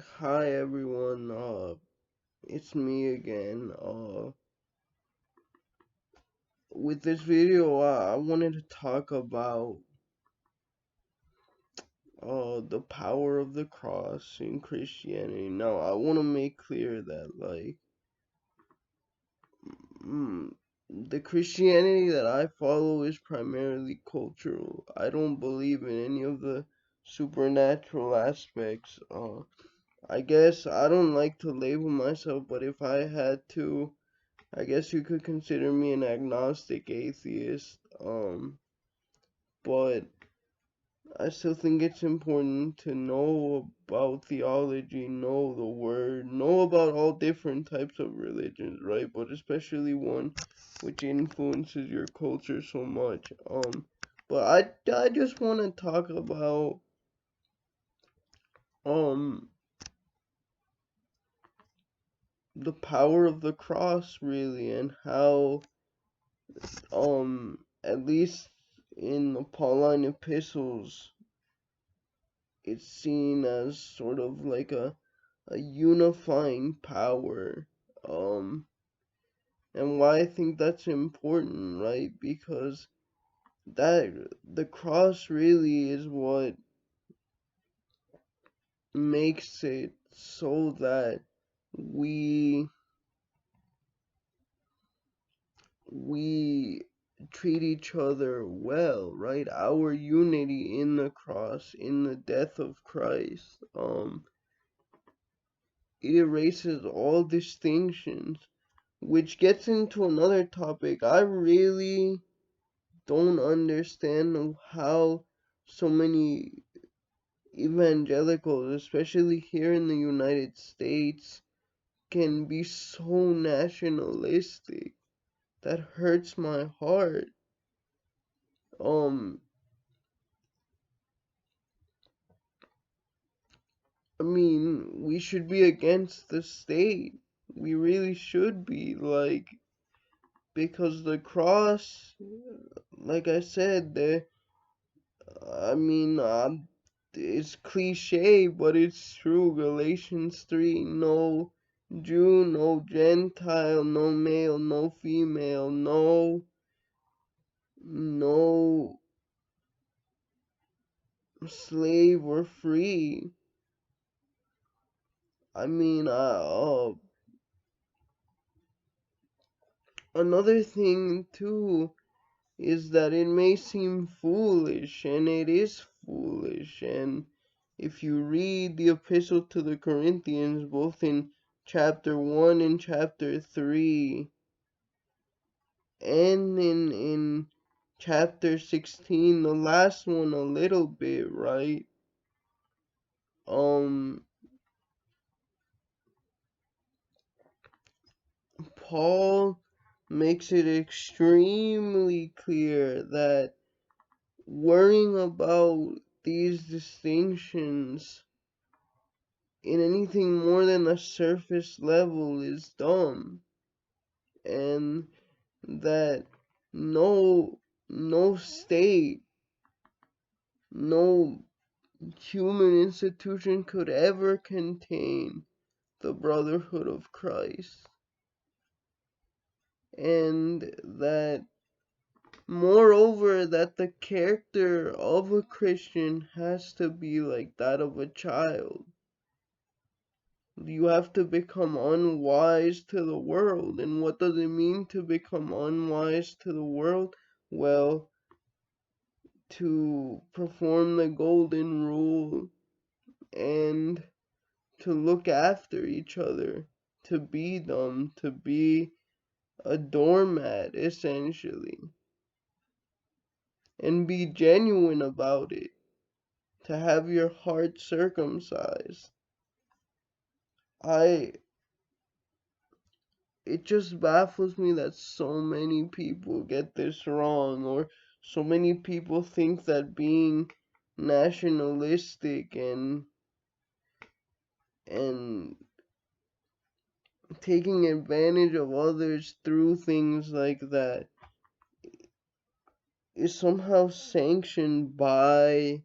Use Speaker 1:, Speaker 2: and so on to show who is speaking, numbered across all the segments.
Speaker 1: Hi everyone, it's me again. With this video, I wanted to talk about the power of the cross in Christianity. Now, I want to make clear that mm, the Christianity that I follow is primarily cultural. I don't believe in any of the supernatural aspects. I guess I don't like to label myself, but if I had to, I guess you could consider me an agnostic atheist, but I still think it's important to know about theology, know the word, know about all different types of religions, right? But especially one which influences your culture so much. But I just want to talk about um the power of the cross really, and how at least in the Pauline epistles, it's seen as sort of like a unifying power. Um, and why I think that's important, right? Because that the cross really is what makes it so that we we treat each other well, right? Our unity in the cross, in the death of Christ. It erases all distinctions, which gets into another topic. I really don't understand how so many evangelicals, especially here in the United States, can be so nationalistic. That hurts my heart. Um, I mean, we should be against the state. We really should be, like, because the cross, like I said, I mean, it's cliche, but it's true. Galatians 3, no Jew, no Gentile, no male, no female, no slave or free. I mean, another thing too is that it may seem foolish, and it is foolish. And if you read the epistle to the Corinthians, both in chapter 1 and chapter 3, and in chapter 16, the last one a little bit, right? Um, Paul makes it extremely clear that worrying about these distinctions in anything more than a surface level is dumb, and that no state, no human institution could ever contain the brotherhood of Christ, and that moreover that the character of a Christian has to be like that of a child. You have to become unwise to the world. And what does it mean to become unwise to the world? Well, to perform the golden rule and to look after each other, to be them, to be a doormat, essentially, and be genuine about it, to have your heart circumcised. I It just baffles me that so many people get this wrong, or so many people think that being nationalistic and taking advantage of others through things like that is somehow sanctioned by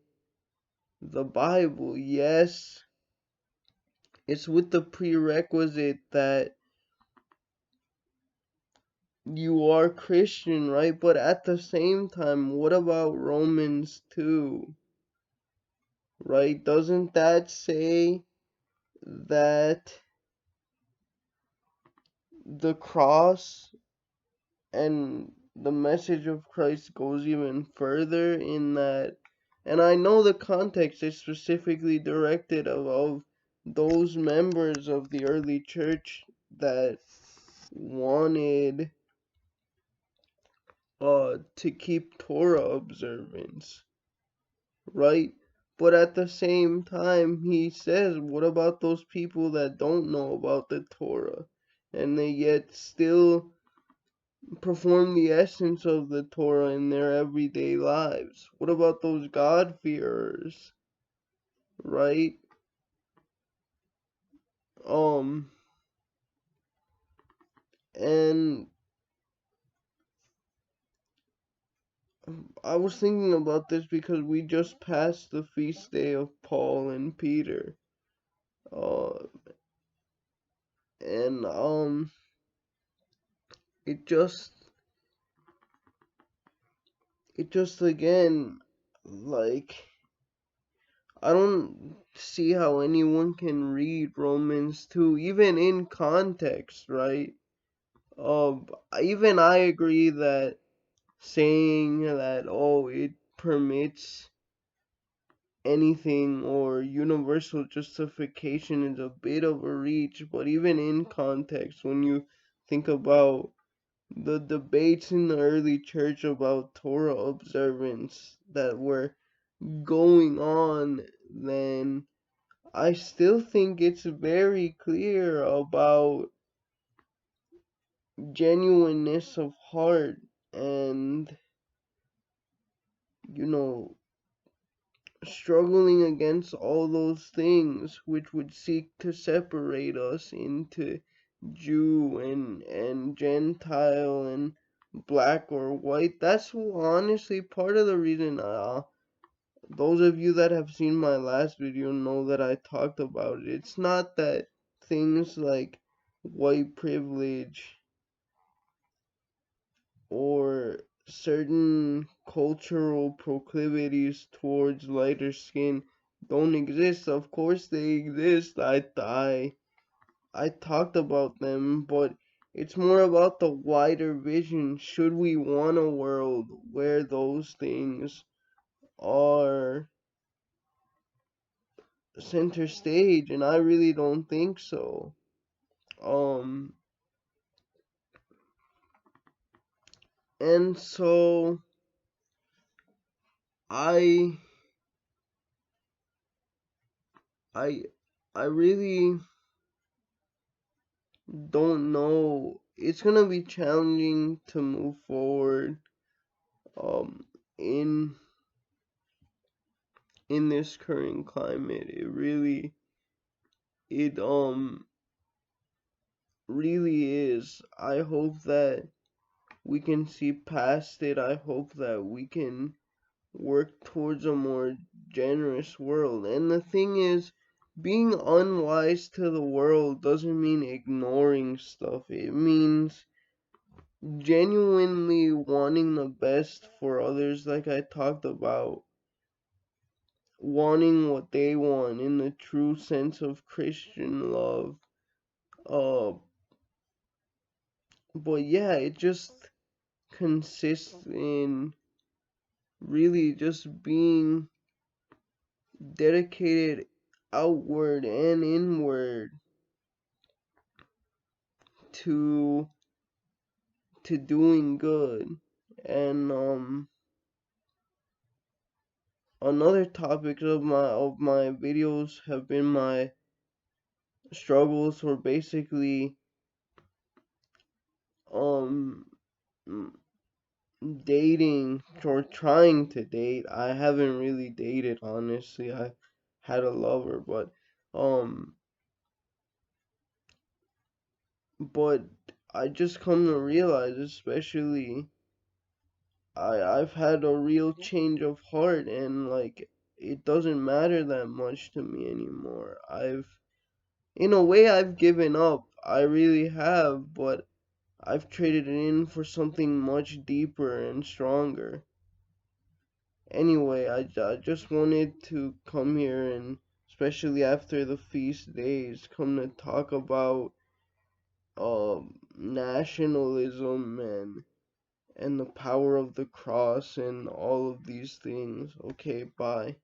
Speaker 1: the Bible. Yes, it's with the prerequisite that you are Christian, right? But at the same time, what about Romans 2, right? Doesn't that say that the cross and the message of Christ goes even further in that? And I know the context is specifically directed of those members of the early church that wanted to keep Torah observance, right? But at the same time, he says, what about those people that don't know about the Torah and they yet still perform the essence of the Torah in their everyday lives? What about those God-fearers, right? Um, and I was thinking about this because we just passed the feast day of Paul and Peter. Uh, and it just again, like, I don't see how anyone can read Romans 2 even in context, right? Even I agree that saying that, oh, it permits anything or universal justification is a bit of a reach, but even in context, when you think about the debates in the early church about Torah observance that were going on, then I still think it's very clear about genuineness of heart and, you know, struggling against all those things which would seek to separate us into Jew and Gentile and black or white. That's honestly part of the reason those of you that have seen my last video know that I talked about it. It's not that things like white privilege or certain cultural proclivities towards lighter skin don't exist. Of course they exist. I talked about them, but it's more about the wider vision. Should we want a world where those things are center stage? And I really don't think so. Um, and so I, I, I really don't know. It's gonna be challenging to move forward, um, in this current climate. It really is. I hope that we can see past it. I hope that we can work towards a more generous world. And the thing is, being unwise to the world doesn't mean ignoring stuff. It means genuinely wanting the best for others, like I talked about, wanting what they want in the true sense of Christian love. Uh, but yeah, it just consists in really just being dedicated outward and inward to doing good. And another topic of my videos have been my struggles for basically um dating or trying to date. I haven't really dated, honestly. I had a lover, um but I just come to realize, especially I've had a real change of heart, and like, it doesn't matter that much to me anymore. In a way, I've given up. I really have, but I've traded it in for something much deeper and stronger. Anyway, I just wanted to come here and, especially after the feast days, come to talk about nationalism and the power of the cross and all of these things. Okay, bye.